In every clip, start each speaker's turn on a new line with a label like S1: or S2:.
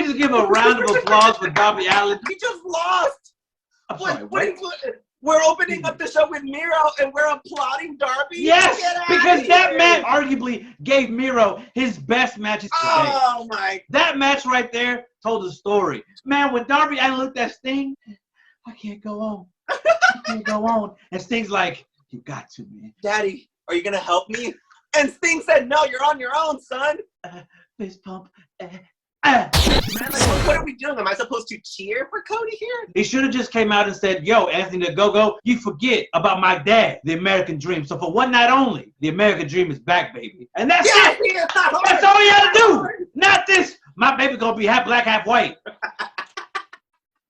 S1: just give a round of applause for Darby Allin?
S2: He just lost.
S1: I'm sorry,
S2: We're opening up the show with Miro, and we're applauding Darby?
S1: Yes, because that man arguably gave Miro his best matches today.
S2: Oh, my.
S1: That match right there told the story. Man, when Darby Allin looked at Sting, I can't go on. I can't go on. And Sting's like, you got to, man.
S2: Daddy, are you going to help me? And Sting said, no, you're on your own, son.
S1: Fist pump.
S2: Man, like, what are we doing? Am I supposed to cheer for Cody here?
S1: He should have just came out and said, yo, Anthony the Go-Go, you forget about my dad, the American Dream. So for one night only, the American Dream is back, baby. And that's it. That's all you had to do. Not this. My baby gonna be half black, half white.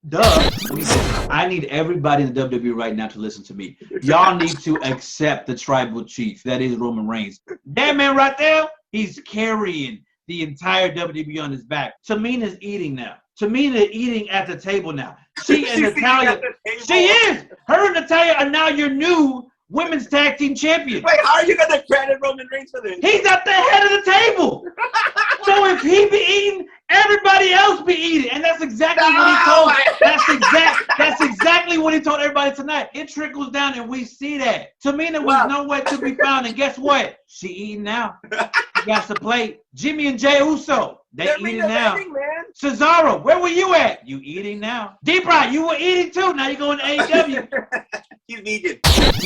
S1: Duh. I need everybody in the WWE right now to listen to me. Y'all need to accept the tribal chief. That is Roman Reigns. That man right there, he's carrying the entire WWE on his back. Tamina's eating now. Tamina eating at the table now. She and Natalya. She is. Her and Natalya are now your new women's tag team champions.
S2: Wait, how are you going to credit Roman Reigns for this?
S1: He's at the head of the table. So if he be eating, everybody else be eating. And that's exactly what he told. That's exactly what he told everybody tonight. It trickles down and we see that. Tamina was nowhere to be found. And guess what? She eating now. She got to play. Jimmy and Jey Uso. They're eating now. Cesaro, where were you at? You eating now. D-Bry, you were eating too. Now you're going to AEW.
S2: He's vegan.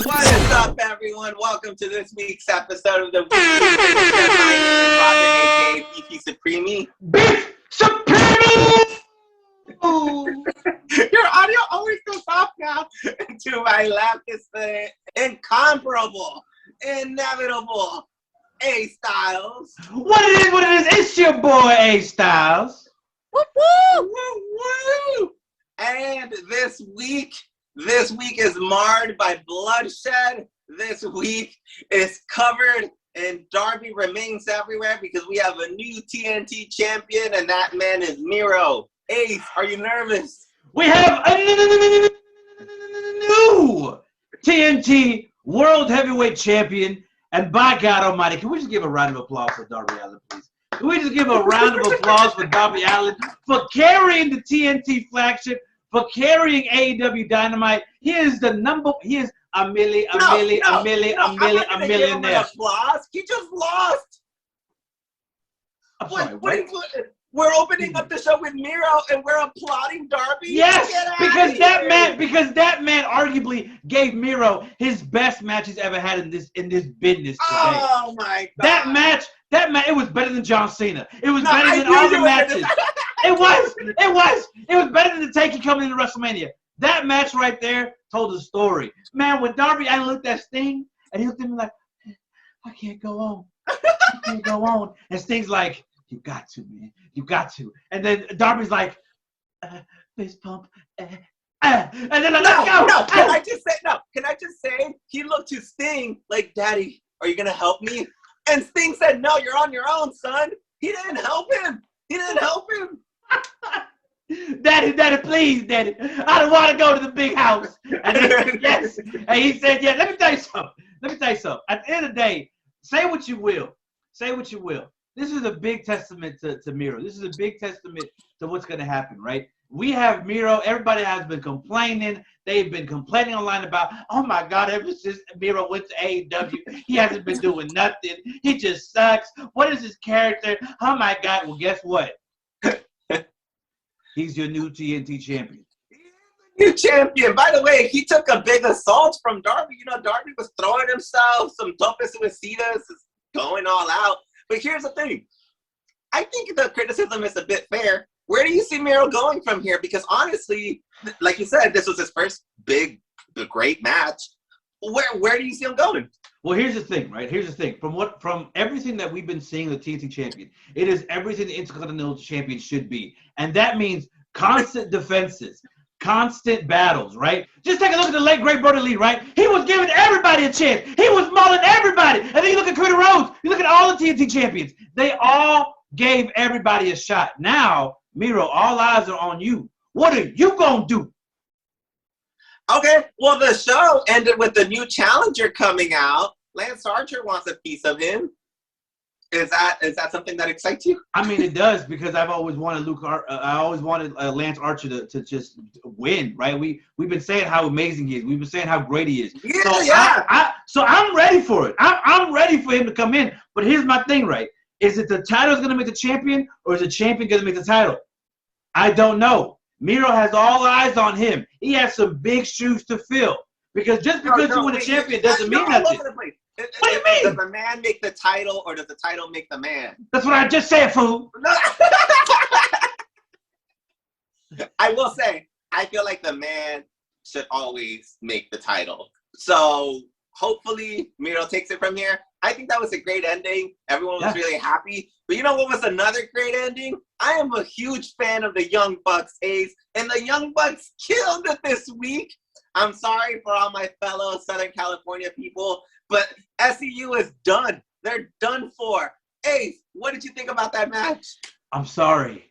S2: What is up, everyone? Welcome to this week's episode of the aka Beefy Supreme.
S1: Beef Supreme!
S2: Your audio always goes off now. To my left is the incomparable, inevitable A-Styles.
S1: What it is, it's your boy A-Styles.
S2: Woo woo! Woo woo! And this week is marred by bloodshed. This week is covered in Darby remains everywhere because we have a new TNT champion, and that man is Miro. Ace, are you nervous?
S1: We have a new TNT World Heavyweight Champion, and by God Almighty, can we just give a round of applause for Darby Allin, please? Can we just give a round of applause for Darby Allin for carrying the TNT flagship, for carrying AEW Dynamite? He is a millionaire.
S2: Applause. He just lost.
S1: I'm sorry,
S2: we're opening up the show with Miro, and we're applauding Darby.
S1: Yes, because that man arguably gave Miro his best match he's ever had in this business today.
S2: Oh my God!
S1: That match, it was better than John Cena. It was better than all the matches. It was better than the Taker coming into WrestleMania. That match right there told the story. Man, when Darby Allin looked at Sting, and he looked at me like, I can't go on. I can't go on. And Sting's like, you got to, man. You got to. And then Darby's like, fist pump. And then let's go.
S2: Can I just say, he looked to Sting like, Daddy, are you going to help me? And Sting said, no, you're on your own, son. He didn't help him.
S1: Daddy, please, Daddy. I don't want to go to the big house. And then, yes. And he said, yeah, let me tell you something. At the end of the day, say what you will. This is a big testament to Miro. This is a big testament to what's going to happen, right? We have Miro. Everybody has been complaining. They've been complaining online about, oh, my God, ever since Miro went to AEW, he hasn't been doing nothing. He just sucks. What is his character? Oh, my God. Well, guess what? He's your new TNT champion.
S2: New champion. By the way, he took a big assault from Darby. You know, Darby was throwing himself. Some tope suicidas is going all out. But here's the thing. I think the criticism is a bit fair. Where do you see Miro going from here? Because honestly, like you said, this was his first great match. Where do you see him going?
S1: Well, here's the thing, right? From everything that we've been seeing the TNT champion, it is everything the Intercontinental champion should be. And that means constant defenses, constant battles, right? Just take a look at the late great Brody Lee, right? He was giving everybody a chance. He was mauling everybody. And then you look at Cody Rhodes. You look at all the TNT champions. They all gave everybody a shot. Now, Miro, all eyes are on you. What are you going to do?
S2: Okay, well, the show ended with the new challenger coming out. Lance Archer wants a piece of him. Is that something that excites you?
S1: I mean, it does, because I've always wanted Lance Archer to just win, right? We've been saying how amazing he is. We've been saying how great he is.
S2: Yeah,
S1: So I'm ready for it. I'm ready for him to come in. But here's my thing, right? Is it the title's going to make the champion, or is the champion going to make the title? I don't know. Miro has all eyes on him. He has some big shoes to fill. Because just because you win a champion doesn't mean nothing. What do you mean?
S2: Does the man make the title, or does the title make the man?
S1: That's what I just said, fool.
S2: No. I will say, I feel like the man should always make the title. So hopefully Miro takes it from here. I think that was a great ending. Everyone was really happy. But you know what was another great ending? I am a huge fan of the Young Bucks, Ace. And the Young Bucks killed it this week. I'm sorry for all my fellow Southern California people, but SCU is done. They're done for. Ace, what did you think about that match?
S1: I'm sorry.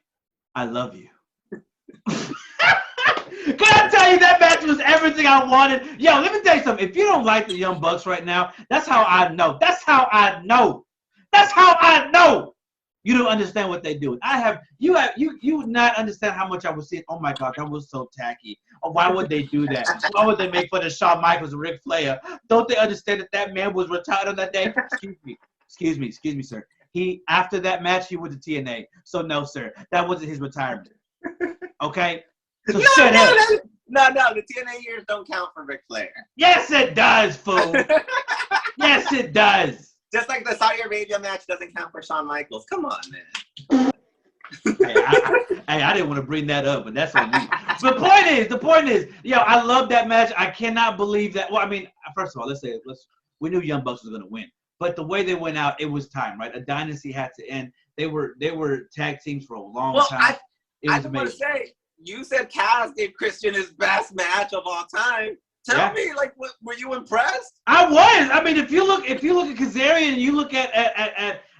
S1: I love you. Can I tell you, that match was everything I wanted? Yo, let me tell you something. If you don't like the Young Bucks right now, that's how I know. That's how I know. That's how I know. You don't understand what they do. You would not understand how much I was seeing. Oh my God, that was so tacky. Oh, why would they do that? Why would they make fun of Shawn Michaels and Ric Flair? Don't they understand that man was retired on that day? Excuse me, sir. After that match, he went to TNA. So no, sir, that wasn't his retirement. Okay? So shut up.
S2: No, the TNA years don't count for Ric Flair.
S1: Yes, it does, fool. Yes, it does.
S2: Just like the Saudi Arabia match doesn't count for Shawn Michaels. Come on, man.
S1: I didn't want to bring that up, but that's on me. But the point is, I love that match. I cannot believe that. Well, I mean, first of all, we knew Young Bucks was going to win, but the way they went out, it was time, right? A dynasty had to end. They were tag teams for a long time.
S2: I just want to say, you said Kaz gave Christian his best match of all time. Tell me, were you impressed?
S1: I was. I mean, if you look at Kazarian and you look at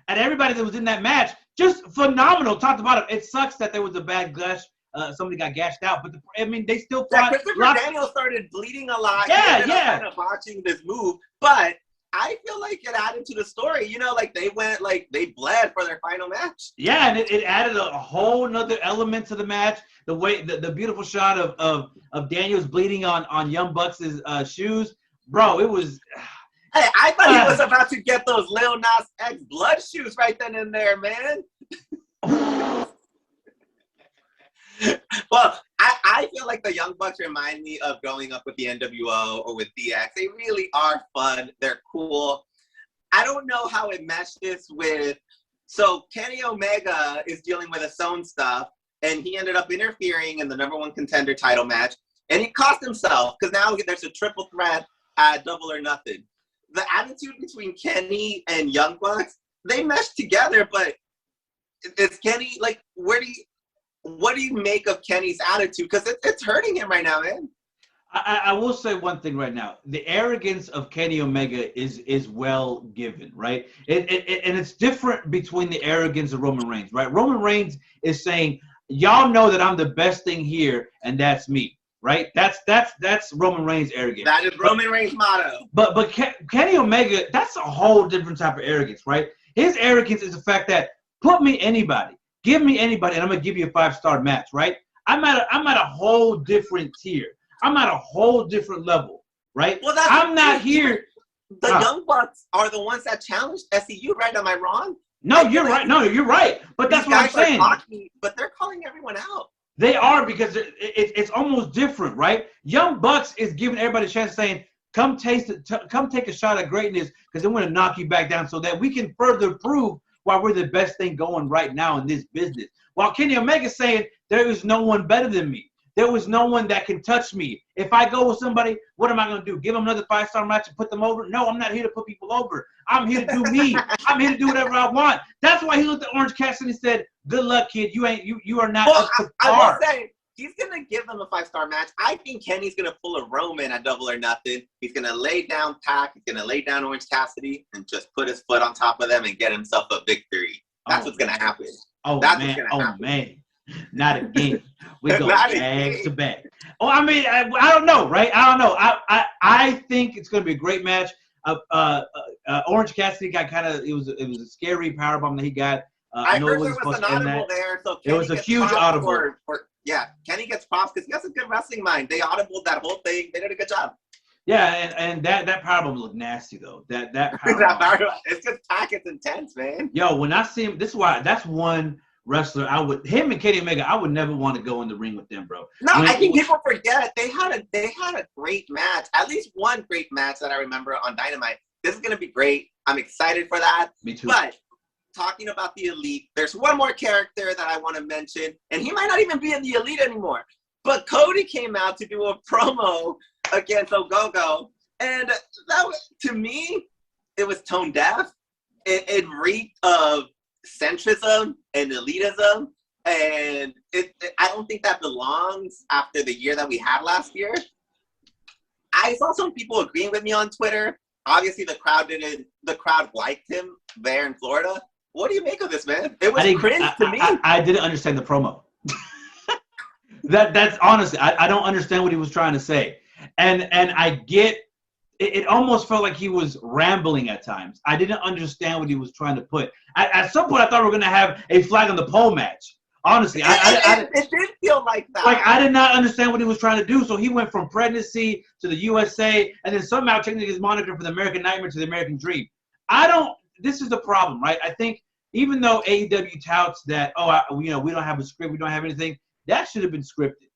S1: everybody that was in that match, just phenomenal, top to bottom. It sucks that there was a bad gush. Somebody got gashed out, but they still fought.
S2: Christopher Daniels started bleeding a lot.
S1: Yeah.
S2: Kind of botching this move, but I feel like it added to the story. They bled for their final match.
S1: Yeah, and it added a whole nother element to the match. The way the beautiful shot of Daniels bleeding on Young Bucks' shoes, bro. It was.
S2: Hey, I thought he was about to get those Lil Nas X blood shoes right then and there, man. Well, I feel like the Young Bucks remind me of growing up with the NWO or with DX. They really are fun. They're cool. I don't know how it meshes with. So Kenny Omega is dealing with his own stuff, and he ended up interfering in the #1 contender title match, and he cost himself because now there's a triple threat at Double or Nothing. The attitude between Kenny and Young Bucks, they mesh together, but it's Kenny, what do you make of Kenny's attitude? Because it's hurting him right now, man.
S1: I will say one thing right now. The arrogance of Kenny Omega is well given, right? And it's different between the arrogance of Roman Reigns, right? Roman Reigns is saying, y'all know that I'm the best thing here, and that's me. Right, that's Roman Reigns' arrogance.
S2: That is Roman Reigns' motto.
S1: But Kenny Omega, that's a whole different type of arrogance, right? His arrogance is the fact that give me anybody, and I'm gonna give you a 5-star match, right? I'm at a whole different tier. I'm at a whole different level, right? Well, I'm not here.
S2: The Young Bucks are the ones that challenged SCU, right? Am I wrong?
S1: No, you're right. No, you're right. But that's what I'm saying.
S2: But they're calling everyone out.
S1: They are, because it's almost different, right? Young Bucks is giving everybody a chance, saying, come take a shot at greatness, because I'm going to knock you back down so that we can further prove why we're the best thing going right now in this business. While Kenny Omega is saying, there is no one better than me. There was no one that can touch me. If I go with somebody, what am I going to do? Give them another 5-star match and put them over? No, I'm not here to put people over. I'm here to do me. I'm here to do whatever I want. That's why he looked at Orange Cassidy and said, good luck, kid. You are not up to par.
S2: I will say, he's going to give them a 5-star match. I think Kenny's going to pull a Roman at Double or Nothing. He's going to lay down Pac. He's going to lay down Orange Cassidy and just put his foot on top of them and get himself a victory. That's what's going to happen.
S1: Man. Not again. We go bags to back. Oh, I mean, I don't know, right? I don't know. I think it's going to be a great match. Orange Cassidy got kind of, it was a scary powerbomb that he got.
S2: I heard there was an audible there, so Kenny
S1: it was a huge audible.
S2: Kenny gets props because he has a good wrestling mind. They audibled that whole thing. They did a good job.
S1: Yeah, and that powerbomb looked nasty though. That powerbomb.
S2: It's just packets intense, man.
S1: Yo, when I see him, that's one wrestler him and Kenny Omega, I would never want to go in the ring with them, bro.
S2: No, I think people forget they had a great match. At least one great match that I remember on Dynamite. This is gonna be great. I'm excited for that.
S1: Me too.
S2: But talking about the Elite, there's one more character that I want to mention, and he might not even be in the Elite anymore. But Cody came out to do a promo against Ogogo, and that was, to me, it was tone deaf. It reeked of centrism and elitism, and I don't think that belongs after the year that we had last year. I saw some people agreeing with me on Twitter. Obviously, the crowd liked him there in Florida. What do you make of this, man? It was cringe to me.
S1: I didn't understand the promo. That's honestly, I don't understand what he was trying to say. And I get, it almost felt like he was rambling at times. I didn't understand what he was trying to put. At some point, I thought we were going to have a flag on the pole match. Honestly,
S2: it did feel like that.
S1: Like, I did not understand what he was trying to do. So he went from pregnancy to the USA, and then somehow changing his moniker from the American Nightmare to the American Dream. This is the problem, right? I think even though AEW touts that, we don't have a script, we don't have anything, that should have been scripted.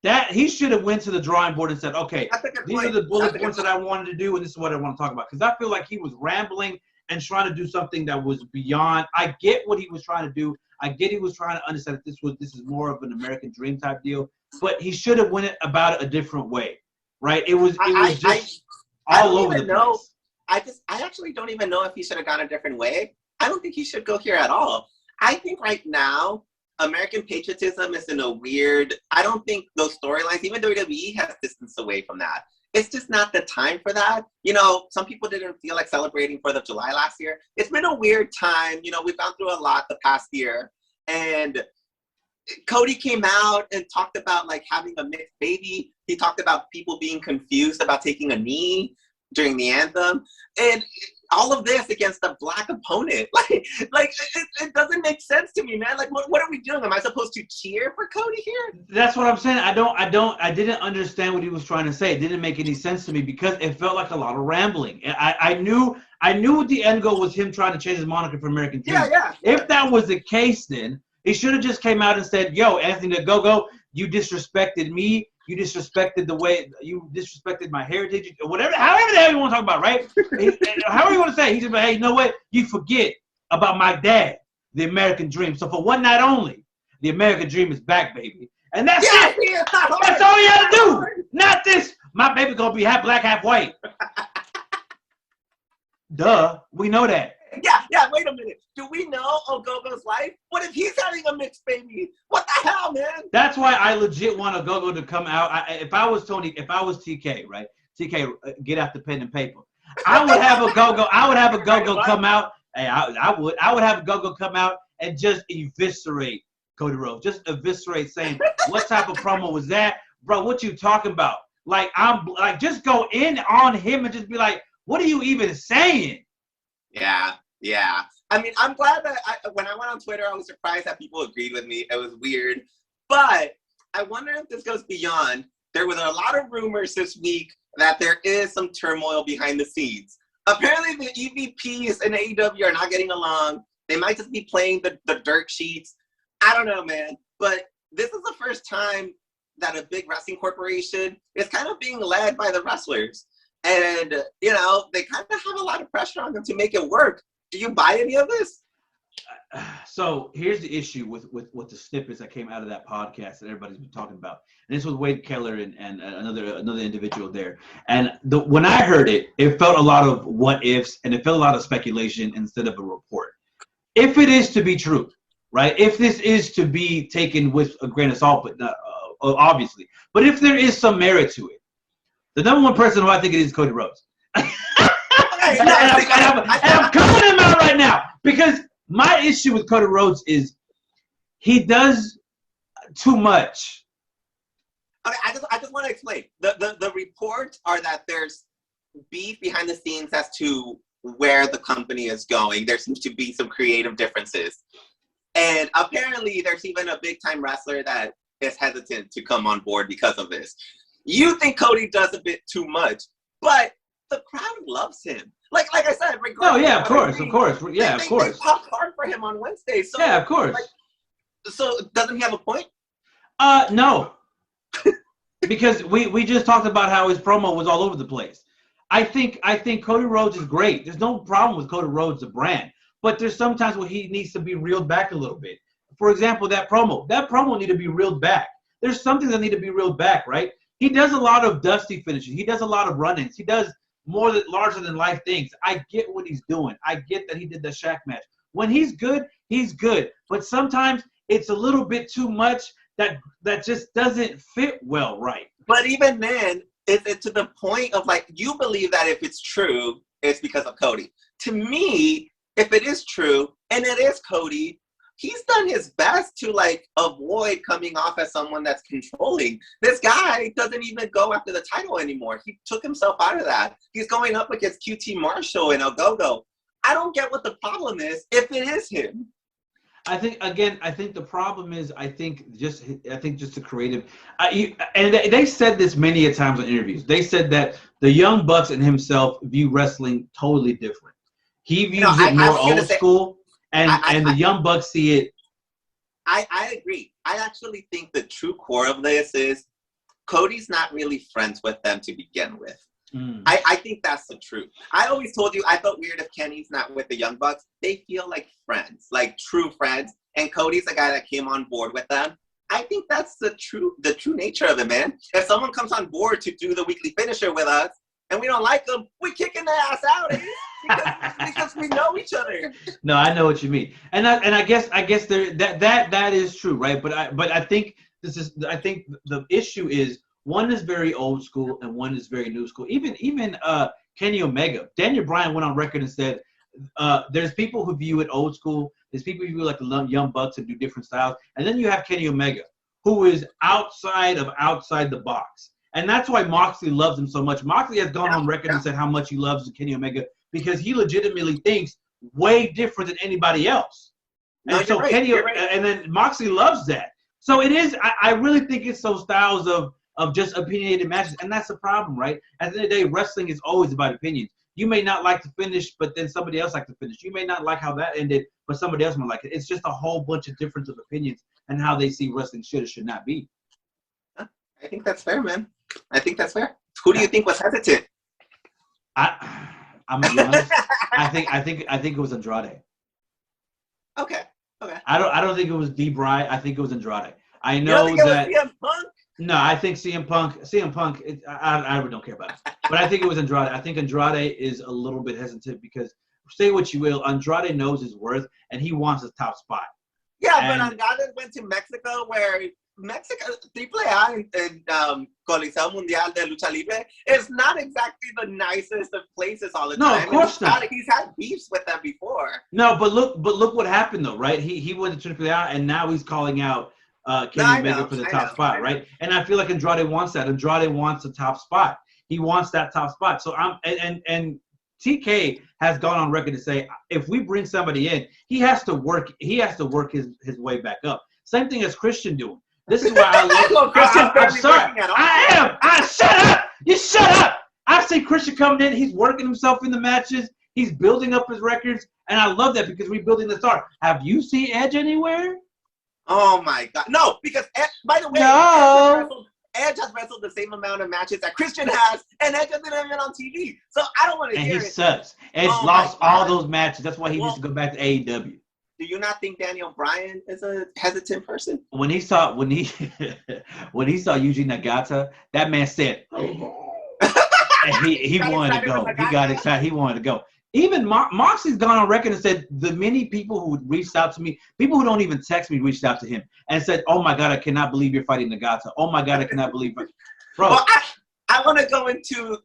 S1: That he should have went to the drawing board and said, okay, these are the bullet points that I wanted to do, and this is what I want to talk about. Because I feel like he was rambling and trying to do something that was beyond. I get what he was trying to do. I get he was trying to understand that this is more of an American Dream type deal, but he should have went about it a different way, right? It was just all over the place.
S2: I actually don't even know if he should have gone a different way. I don't think he should go here at all. I think right now, American patriotism is in a weird, I don't think those storylines, even WWE has distanced away from that. It's just not the time for that. Some people didn't feel like celebrating 4th of July last year. It's been a weird time. We've gone through a lot the past year. And Cody came out and talked about like having a mixed baby. He talked about people being confused about taking a knee during the anthem. And all of this against a black opponent. It doesn't make sense to me, man. Like, what are we doing? Am I supposed to cheer for Cody here?
S1: That's what I'm saying. I didn't understand what he was trying to say. It didn't make any sense to me because it felt like a lot of rambling. I knew the end goal was him trying to change his moniker for American Dream.
S2: Yeah.
S1: If that was the case, then he should have just came out and said, yo, Anthony the Go-Go, you disrespected me. You disrespected you disrespected my heritage, or whatever, however the hell you want to talk about, right? However you want to say, he just like, hey, you know what? You forget about my dad, the American Dream. So for one night only, the American Dream is back, baby. And that's it. Yeah, that's all you had to do. Not this. My baby gonna be half black, half white. Duh, we know that.
S2: Yeah, wait a minute. Do we know Ogogo's life? What if he's having a mixed baby? What the hell, man?
S1: That's why I legit want Ogogo to come out. If I was TK, right? TK, get out the pen and paper. I would have Ogogo come out. Hey, I would have Ogogo come out and just eviscerate Cody Rhodes. Just eviscerate, saying, what type of promo was that? Bro, what you talking about? Like, just go in on him and just be like, what are you even saying?
S2: Yeah. I mean, I'm glad that when I went on Twitter, I was surprised that people agreed with me. It was weird. But I wonder if this goes beyond. There was a lot of rumors this week that there is some turmoil behind the scenes. Apparently, the EVPs in AEW are not getting along. They might just be playing the dirt sheets. I don't know, man. But this is the first time that a big wrestling corporation is kind of being led by the wrestlers. And, they kind of have a lot of pressure on them to make it work. Do you buy any of this?
S1: So here's the issue with the snippets that came out of that podcast that everybody's been talking about. And this was Wade Keller and another individual there. And when I heard it, it felt a lot of what ifs and it felt a lot of speculation instead of a report. If it is to be true, right? If this is to be taken with a grain of salt, but not, obviously. But if there is some merit to it, the number one person who I think it is Cody Rhodes. And I'm calling him out right now because my issue with Cody Rhodes is he does too much.
S2: Okay, I just want to explain. The reports are that there's beef behind the scenes as to where the company is going. There seems to be some creative differences. And apparently there's even a big time wrestler that is hesitant to come on board because of this. You think Cody does a bit too much, but the crowd loves him. Like I said,
S1: oh yeah, of course. Yeah, of course.
S2: They popped hard for him on Wednesday. So,
S1: yeah, of course.
S2: So doesn't he have a point?
S1: No. Because we just talked about how his promo was all over the place. I think Cody Rhodes is great. There's no problem with Cody Rhodes, the brand. But there's sometimes where he needs to be reeled back a little bit. For example, that promo need to be reeled back. There's something that need to be reeled back, right? He does a lot of dusty finishes. He does a lot of run-ins. He does more than larger than life things. I get what he's doing. I get that he did the Shaq match. When he's good, he's good. But sometimes it's a little bit too much that just doesn't fit well right.
S2: But even then, it's to the point of like, you believe that if it's true, it's because of Cody. To me, if it is true, and it is Cody, he's done his best to like avoid coming off as someone that's controlling. This guy doesn't even go after the title anymore. He took himself out of that. He's going up against QT Marshall and Ogogo. I don't get what the problem is if it is him.
S1: I think the problem is, I think just the creative, and they said this many a times in interviews. They said that the Young Bucks and himself view wrestling totally different. He views it more old school, and the Young Bucks see it.
S2: I agree. I actually think the true core of this is Cody's not really friends with them to begin with. I think that's the truth. I always told you I felt weird if Kenny's not with the Young Bucks. They feel like friends, like true friends. And Cody's the guy that came on board with them. I think that's the true nature of it, man. If someone comes on board to do the weekly finisher with us and we don't like them, we're kicking their ass out, because we know each other.
S1: No, I know what you mean, and I guess there that is true, right? But I think the issue is, one is very old school and one is very new school. Even Kenny Omega, Daniel Bryan went on record and said, there's people who view it old school. There's people who view like the Young Bucks and do different styles. And then you have Kenny Omega, who is outside the box. And that's why Moxley loves him so much. Moxley has gone on record and said how much he loves Kenny Omega because he legitimately thinks way different than anybody else. And
S2: no,
S1: so
S2: right,
S1: Kenny,
S2: right.
S1: And then Moxley loves that. So it is, I really think it's those styles of just opinionated matches, and that's the problem, right? At the end of the day, wrestling is always about opinions. You may not like the finish, but then somebody else likes the finish. You may not like how that ended, but somebody else might like it. It's just a whole bunch of difference of opinions and how they see wrestling should or should not be.
S2: I think that's fair, man. I think that's fair. Who do you think was hesitant?
S1: I'm gonna be honest. I think it was Andrade.
S2: Okay.
S1: I don't think it was D-Bry. I think it was Andrade. I
S2: know
S1: that.
S2: You don't think it was CM Punk?
S1: No, I think CM Punk. I really don't care about it. But I think it was Andrade. I think Andrade is a little bit hesitant because, say what you will, Andrade knows his worth and he wants his top spot.
S2: Yeah, but Andrade went to Mexico, where AAA and Coliseo Mundial de Lucha Libre is not exactly the nicest of places all the time.
S1: No, of course not.
S2: He's had beefs with them before.
S1: No, but look what happened though, right? He went to AAA and now he's calling out Kenny Omega for the top spot, right? And I feel like Andrade wants that. Andrade wants the top spot. He wants that top spot. So and TK has gone on record to say if we bring somebody in, he has to work his way back up. Same thing as Christian doing. This is why I love Christian. I'm sorry. Shut up. You shut up. I see Christian coming in. He's working himself in the matches. He's building up his records, and I love that because we're building the star. Have you seen Edge anywhere?
S2: Oh my God, no! Because by the way,
S1: no.
S2: Edge has wrestled the same amount of matches that Christian has, and Edge hasn't even on TV. So I don't want to hear it.
S1: And he sucks. Edge lost all those matches. That's why he needs to go back to AEW.
S2: Do you not think Daniel Bryan is a hesitant person?
S1: When he saw Yuji Nagata, that man said, oh. And he wanted to go. He got excited. He wanted to go. Even Moxley's gone on record and said the many people who reached out to me, people who don't even text me, reached out to him and said, "Oh my God, I cannot believe you're fighting Nagata. Oh my God, I cannot believe it." Bro.
S2: Well, I want to go into,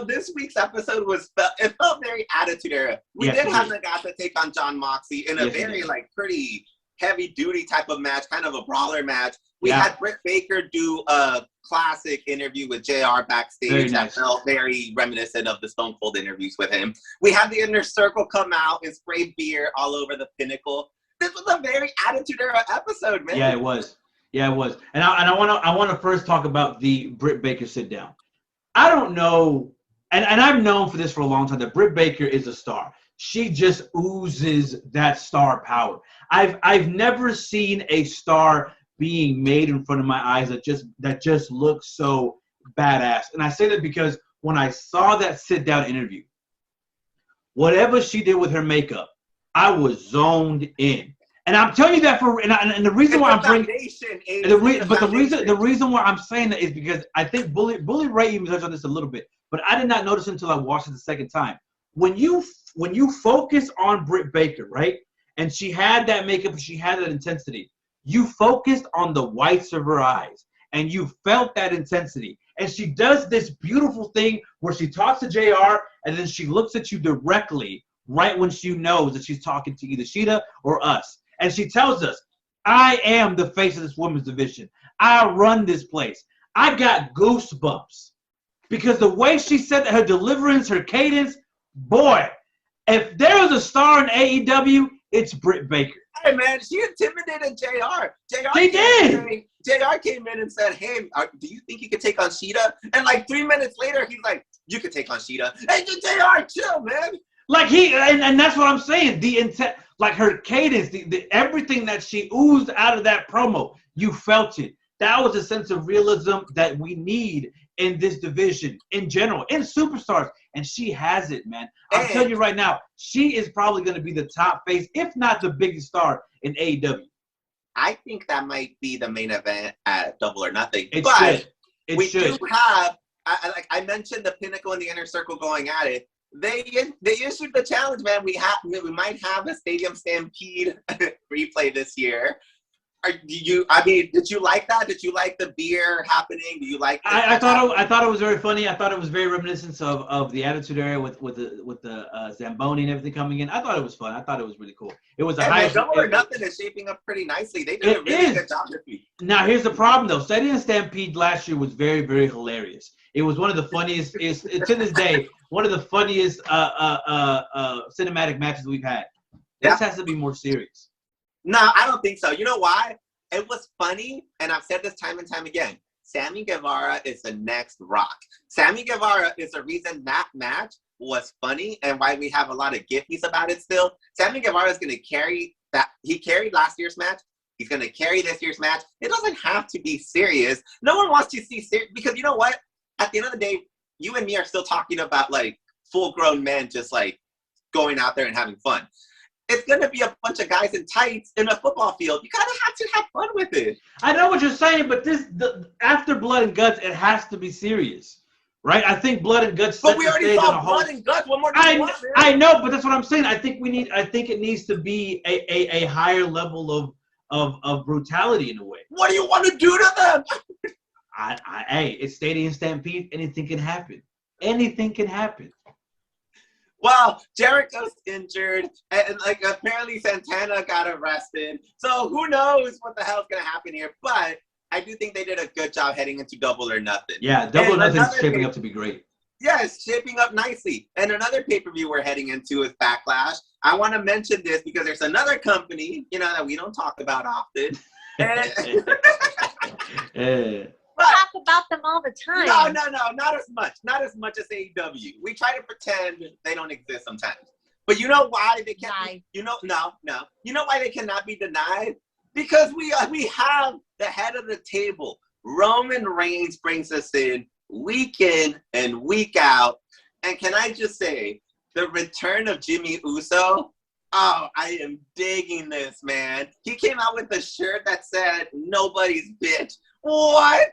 S2: this week's episode it felt very Attitude Era. We did have Nagata take on Jon Moxley in a very pretty heavy duty type of match, kind of a brawler match. We had Britt Baker do a classic interview with JR backstage that felt very reminiscent of the Stone Cold interviews with him. We had the Inner Circle come out and spray beer all over the Pinnacle. This was a very Attitude Era episode, man.
S1: Yeah, it was. Yeah, it was. And I want to first talk about the Britt Baker sit down. I don't know, and I've known for this for a long time that Britt Baker is a star. She just oozes that star power. I've never seen a star being made in front of my eyes that just looks so badass. And I say that because when I saw that sit down interview, whatever she did with her makeup, I was zoned in. And I'm telling you that and the reason why I'm bringing the reason why I'm saying that is because I think Bully Ray even touched on this a little bit, but I did not notice until I watched it the second time. When you focus on Britt Baker, right, and she had that makeup and she had that intensity, you focused on the whites of her eyes, and you felt that intensity. And she does this beautiful thing where she talks to JR, and then she looks at you directly right when she knows that she's talking to either Sheeta or us. And she tells us, I am the face of this women's division. I run this place. I got goosebumps. Because the way she said that, her deliverance, her cadence, boy, if there was a star in AEW, it's Britt Baker.
S2: Hey, man, she intimidated JR. JR came in and said, hey, do you think you could take on Sheeta? And like 3 minutes later, he's like, you could take on Sheeta. Hey, JR, chill, man.
S1: Like and that's what I'm saying. The intent, like her cadence, the everything that she oozed out of that promo, you felt it. That was a sense of realism that we need in this division in general, in superstars, and she has it, man. I'm telling you right now, she is probably going to be the top face, if not the biggest star in AEW.
S2: I think that might be the main event at Double or Nothing.
S1: It
S2: we
S1: should.
S2: Do have, I mentioned the Pinnacle and the Inner Circle going at it. They issued the challenge, man. We might have a Stadium Stampede replay this year. Did you like that? Did you like the beer happening? Do you like?
S1: I thought it was very funny. I thought it was very reminiscent of the Attitude Era with the Zamboni and everything coming in. I thought it was fun. I thought it was really cool. It was
S2: Double or Nothing is shaping up pretty nicely. They did a really good job this week.
S1: Now here's the problem though. Stadium Stampede last year was very, very hilarious. It was one of the funniest. It's to this day one of the funniest cinematic matches we've had. This has to be more serious.
S2: No, I don't think so. You know why? It was funny, and I've said this time and time again. Sammy Guevara is the next Rock. Sammy Guevara is the reason that match was funny and why we have a lot of giffies about it still. Sammy Guevara is going to carry that. He carried last year's match. He's going to carry this year's match. It doesn't have to be serious. No one wants to see serious because you know what? At the end of the day, you and me are still talking about like full-grown men just like going out there and having fun. It's going to be a bunch of guys in tights in a football field. You kind of have to have fun with it.
S1: I know what you're saying, but after Blood and Guts, it has to be serious, right? I think Blood and Guts.
S2: But we already saw Blood and Guts. What more do you want, man?
S1: I know, but that's what I'm saying. I think it needs to be a higher level of brutality in a way.
S2: What do you want to do to them?
S1: Hey, it's Stadium Stampede. Anything can happen. Anything can happen.
S2: Well, Jericho's injured, and like apparently Santana got arrested. So who knows what the hell's gonna happen here? But I do think they did a good job heading into Double or Nothing.
S1: Yeah, Double or Nothing is shaping up to be great.
S2: Yeah, it's shaping up nicely. And another pay-per-view we're heading into is Backlash. I want to mention this because there's another company, that we don't talk about often.
S3: Talk about them all the time.
S2: No, not as much. Not as much as AEW. We try to pretend they don't exist sometimes. But you know why they can't? You know why they cannot be denied? Because we have the head of the table. Roman Reigns brings us in week and week out. And can I just say, the return of Jimmy Uso? Oh, I am digging this, man. He came out with a shirt that said, "Nobody's bitch." What?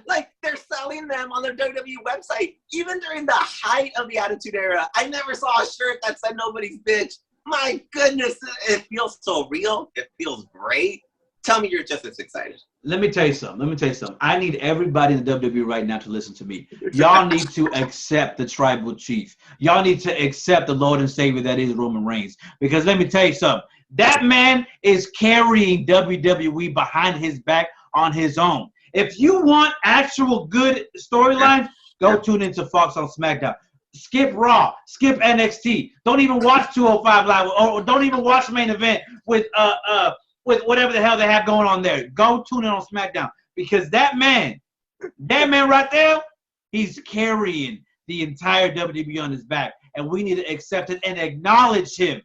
S2: Like, they're selling them on their WWE website. Even during the height of the Attitude Era, I never saw a shirt that said "Nobody's bitch." My goodness, it feels so real. It feels great. Tell me you're just as excited.
S1: Let me tell you something. I need everybody in the WWE right now to listen to me. Y'all need to accept the tribal chief. Y'all need to accept the Lord and Savior that is Roman Reigns. Because let me tell you something. That man is carrying WWE behind his back on his own. If you want actual good storylines, go tune into Fox on SmackDown. Skip Raw, skip NXT. Don't even watch 205 Live, or don't even watch the main event with whatever the hell they have going on there. Go tune in on SmackDown, because that man right there, he's carrying the entire WWE on his back, and we need to accept it and acknowledge him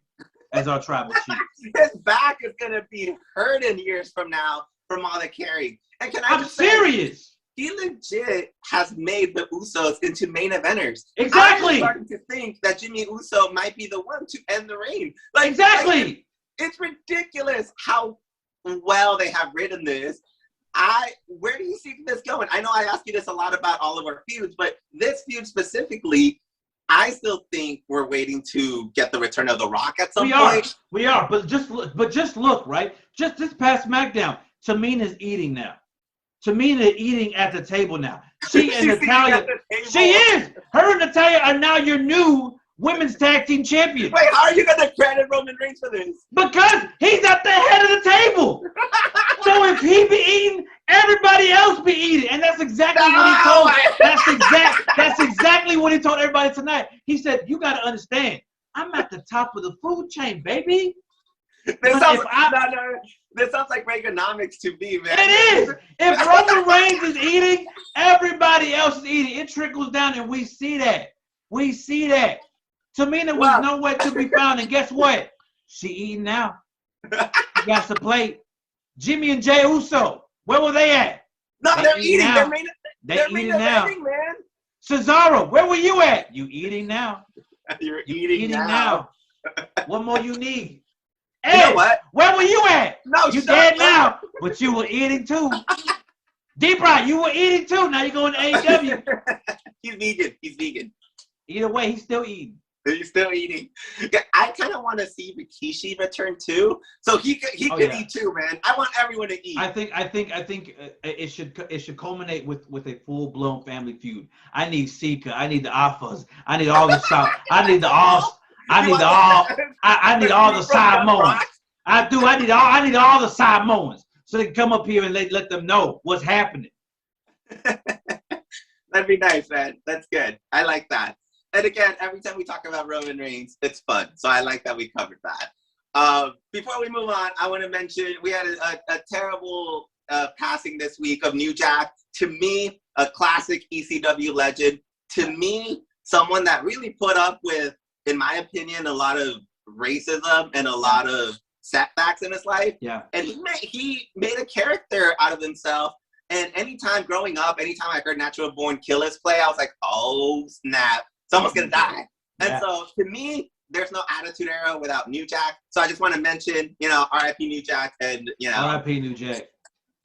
S1: as our tribal chief.
S2: His back is gonna be hurting years from now from all the carrying. And
S1: I'm serious.
S2: He legit has made the Usos into main eventers.
S1: Exactly.
S2: I'm starting to think that Jimmy Uso might be the one to end the reign. Like,
S1: exactly.
S2: Like, it's ridiculous how well they have written this. Where do you see this going? I know I ask you this a lot about all of our feuds, but this feud specifically, I still think we're waiting to get the return of The Rock at some point.
S1: We are. But just look, right? Just this past SmackDown, Tamina's eating now. Tamina eating at the table now. She and Natalya. She is. Her and Natalya are now your new women's tag team champions.
S2: Wait, how are you going to credit Roman Reigns for this?
S1: Because he's at the head of the table. So if he be eating, everybody else be eating. And that's exactly what he told. That's exactly what he told everybody tonight. He said, you got to understand, I'm at the top of the food chain, baby.
S2: This sounds like Reaganomics to me, man.
S1: It is. If Roman Reigns is eating, everybody else is eating. It trickles down, and we see that. We see that. Tamina was nowhere to be found, and guess what? She eating now. She got the plate. Jimmy and Jey Uso, where were they at?
S2: No, they're eating.
S1: Now.
S2: They're
S1: eating now.
S2: Man.
S1: Cesaro, where were you at? You eating now.
S2: You're eating now.
S1: What more you need?
S2: You know what?
S1: Where were you at?
S2: No,
S1: you dead now, but you were eating too. D-Bry, you were eating too. Now you're going to AEW.
S2: He's vegan.
S1: Either way, he's still eating.
S2: He's still eating. I kind of want to see Rikishi return too, so he could eat too, man. I want everyone to eat.
S1: I think it should culminate with a full blown family feud. I need Sika. I need the Alphas. I need all the South. I need all the Samoans. I do. I need all the Samoans, so they can come up here and let them know what's happening.
S2: That'd be nice, man. That's good. I like that. And again, every time we talk about Roman Reigns, it's fun. So I like that we covered that. Before we move on, I want to mention we had a terrible passing this week of New Jack. To me, a classic ECW legend. To me, someone that really put up with, in my opinion, a lot of racism and a lot of setbacks in his life.
S1: Yeah. And
S2: he made a character out of himself. And anytime growing up, anytime I heard Natural Born Killers play, I was like, oh, snap. Someone's going to die. And so, to me, there's no Attitude Era without New Jack. So I just want to mention, R.I.P. New Jack. And,
S1: R.I.P. New Jack.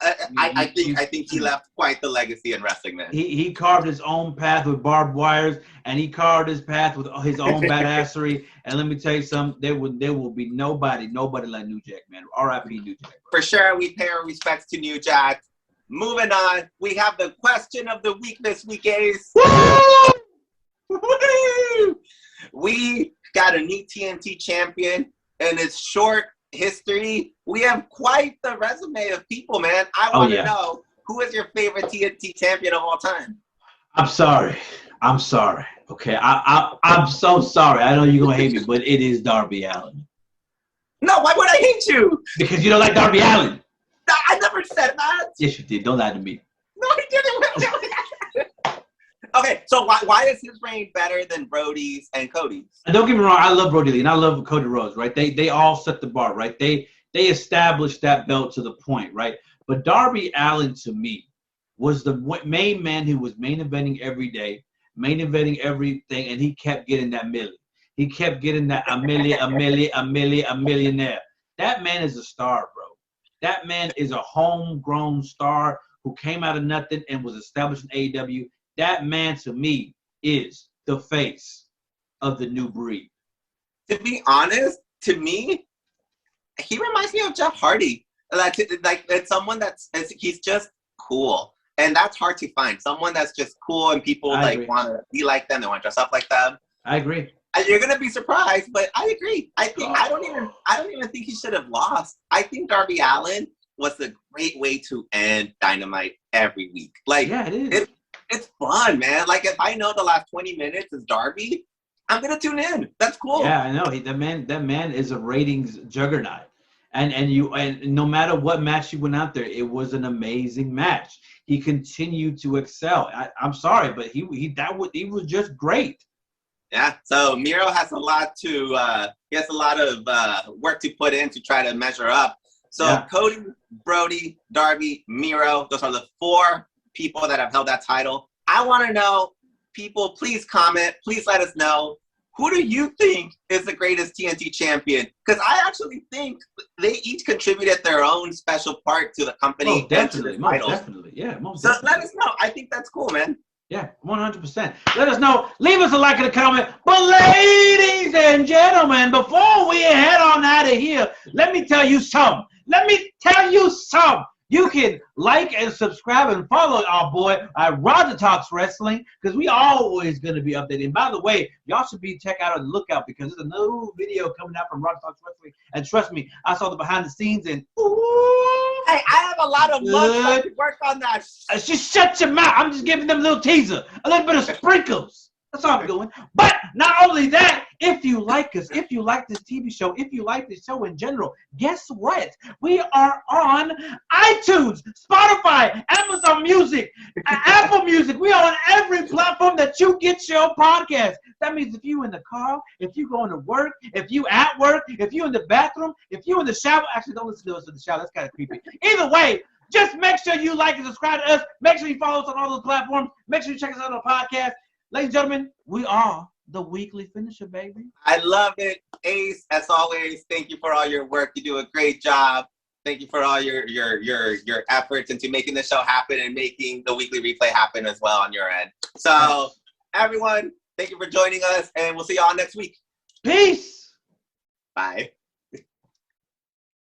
S2: I think he left quite the legacy in wrestling, man.
S1: He carved his own path with barbed wires, and he carved his path with his own badassery. And let me tell you something, there will be nobody like New Jack, man. R.I.P. New Jack. Bro.
S2: For sure, we pay our respects to New Jack. Moving on, we have the question of the week this week, Ace.
S1: Woo!
S2: We got a new TNT champion, and its short history, we have quite the resume of people, man. I want to know, who is your favorite TNT champion of all time?
S1: I'm sorry. Okay, I'm so sorry. I know you're going to hate me, but it is Darby Allin.
S2: No, why would I hate you?
S1: Because you don't like Darby Allin.
S2: I never said that.
S1: Yes, you did. Don't lie to me.
S2: No, I didn't. Okay, so why is his reign better than Brody's and Cody's?
S1: And don't get me wrong, I love Brody Lee and I love Cody Rhodes, right? They all set the bar, right? They established that belt to the point, right? But Darby Allin, to me, was the main man who was main eventing every day, main eventing everything, and he kept getting that milli. He kept getting that a millionaire. That man is a star, bro. That man is a homegrown star who came out of nothing and was established in AEW. That man, to me, is the face of the new breed.
S2: To be honest, to me, he reminds me of Jeff Hardy. Like it's someone he's just cool. And that's hard to find. Someone that's just cool and people want to be like them. They want to dress up like them.
S1: I agree.
S2: You're gonna be surprised, but I agree. I don't even think he should have lost. I think Darby Allin was a great way to end Dynamite every week. Like,
S1: yeah, it is.
S2: It's fun, man. Like, if I know the last 20 minutes is Darby, I'm gonna tune in. That's cool.
S1: Yeah, I know. That man is a ratings juggernaut. And no matter what match he went out there, it was an amazing match. He continued to excel. I'm sorry, but he was just great.
S2: Yeah. So Miro has a lot of work to put in to try to measure up. So yeah. Cody, Brody, Darby, Miro, those are the 4 people that have held that title. I want to know, people, please comment. Please let us know. Who do you think is the greatest TNT champion? Because I actually think they each contributed their own special part to the company.
S1: Most definitely. Yeah, most
S2: so
S1: definitely.
S2: Let us know. I think that's cool, man.
S1: Yeah, 100%. Let us know. Leave us a like and a comment. But ladies and gentlemen, before we head on out of here, let me tell you something. You can like and subscribe and follow our boy at Roger Talks Wrestling, because we always going to be updated. And by the way, y'all should be check out on the lookout, because there's a new video coming out from Roger Talks Wrestling. And trust me, I saw the behind the scenes, and ooh,
S2: hey, I have a lot of months to work on that.
S1: Just shut your mouth. I'm just giving them a little teaser, a little bit of sprinkles. That's all I'm doing. But not only that, if you like us, if you like this TV show, if you like this show in general, guess what? We are on iTunes, Spotify, Amazon Music, Apple Music. We are on every platform that you get your podcast. That means if you in the car, if you going to work, if you at work, if you in the bathroom, if you in the shower. Actually, don't listen to us in the shower. That's kind of creepy. Either way, just make sure you like and subscribe to us. Make sure you follow us on all those platforms. Make sure you check us out on the podcast. Ladies and gentlemen, we are the weekly finisher, baby.
S2: I love it. Ace, as always, thank you for all your work. You do a great job. Thank you for all your efforts into making the show happen and making the weekly replay happen as well on your end. So, everyone, thank you for joining us, and we'll see y'all next week.
S1: Peace.
S2: Bye.